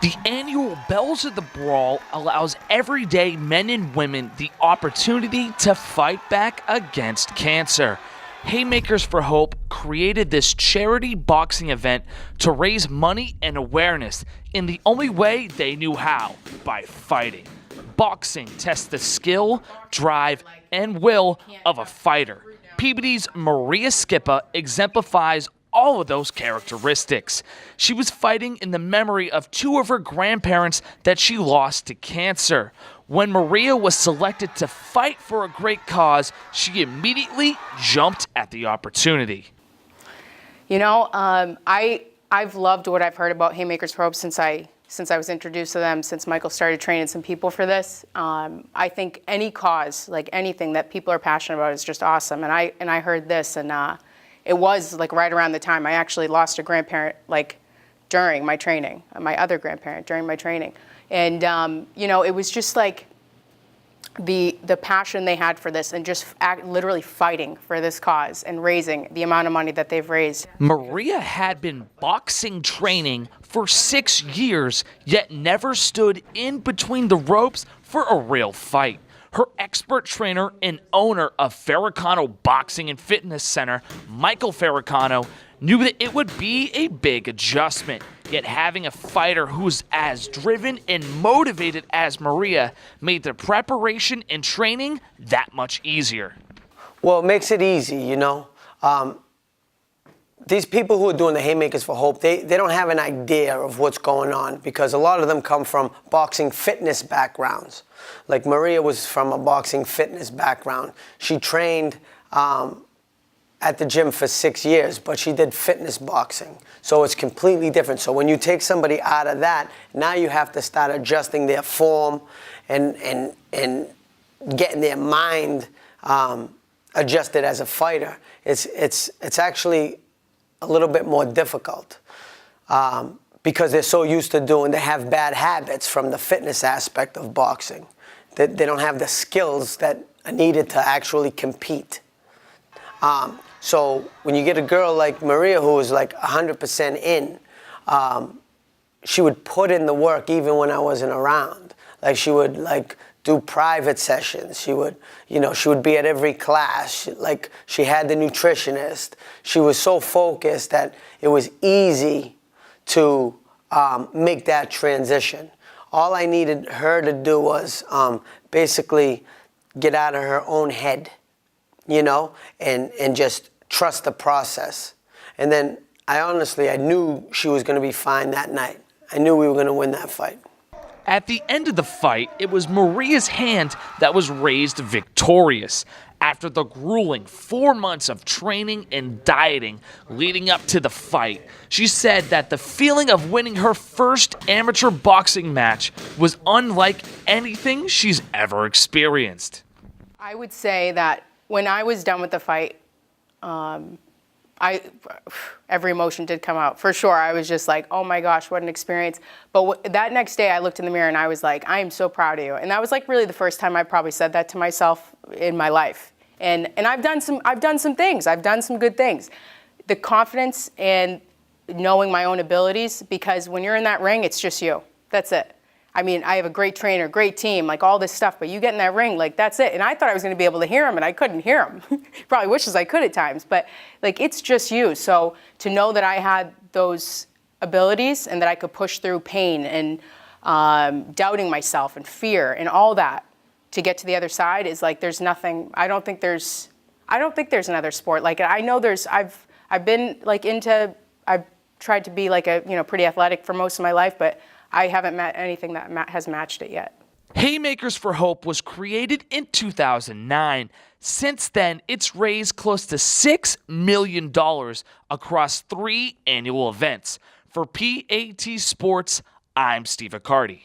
The annual Bells of the Brawl allows everyday men and women the opportunity to fight back against cancer. Haymakers for Hope created this charity boxing event to raise money and awareness in the only way they knew how, by fighting. Boxing tests the skill, drive, and will of a fighter. Peabody's Maria Scippa exemplifies all of those characteristics. She was fighting in the memory of two of her grandparents that she lost to cancer. When Maria was selected to fight for a great cause, she immediately jumped at the opportunity. You know, I've loved what I've heard about Haymakers for Hope since I was introduced to them, since Michael started training some people for this. I think any cause, like anything that people are passionate about, is just awesome. And I heard this, and it was like right around the time I actually lost a grandparent, like during my training, my other grandparent during my training. And you know, it was just like the passion they had for this, and just literally fighting for this cause and raising the amount of money that they've raised. Maria had been boxing training for 6 years, yet never stood in between the ropes for a real fight. Her expert trainer and owner of Firicano Boxing and Fitness Center, Michael Firicano, knew that it would be a big adjustment. Yet having a fighter who's as driven and motivated as Maria made the preparation and training that much easier. Well, it makes it easy, you know. These people who are doing the Haymakers for Hope, they don't have an idea of what's going on, because a lot of them come from boxing fitness backgrounds. Like Maria was from a boxing fitness background. She trained at the gym for 6 years, but she did fitness boxing. So it's completely different. So when you take somebody out of that, now you have to start adjusting their form and getting their mind adjusted as a fighter. It's actually a little bit more difficult because they're so used to they have bad habits from the fitness aspect of boxing. They don't have the skills that are needed to actually compete. So when you get a girl like Maria who is like 100% in, she would put in the work even when I wasn't around. Like she would like do private sessions. She would, you know, she would be at every class. Like she had the nutritionist. She was so focused that it was easy to make that transition. All I needed her to do was basically get out of her own head, you know, and just trust the process. And then I knew she was going to be fine that night. I knew we were going to win that fight. At the end of the fight, it was Maria's hand that was raised victorious. After the grueling 4 months of training and dieting leading up to the fight, she said that the feeling of winning her first amateur boxing match was unlike anything she's ever experienced. I would say that when I was done with the fight, every emotion did come out. For sure, I was just like, oh my gosh, what an experience. But that next day, I looked in the mirror and I was like, I am so proud of you. And that was like really the first time I probably said that to myself in my life. And I've done some things. I've done some good things. The confidence and knowing my own abilities, because when you're in that ring, it's just you. That's it. I mean, I have a great trainer, great team, like all this stuff, but you get in that ring, like that's it. And I thought I was going to be able to hear him, and I couldn't hear him. Probably wishes I could at times, but like it's just you. So to know that I had those abilities and that I could push through pain and doubting myself and fear and all that to get to the other side is like there's nothing. I don't think there's another sport like it. I know I've been like I've tried to be like a, you know, pretty athletic for most of my life, but I haven't met anything that has matched it yet. Haymakers for Hope was created in 2009. Since then, it's raised close to $6 million across 3 annual events. For PAT Sports, I'm Steve Accardi.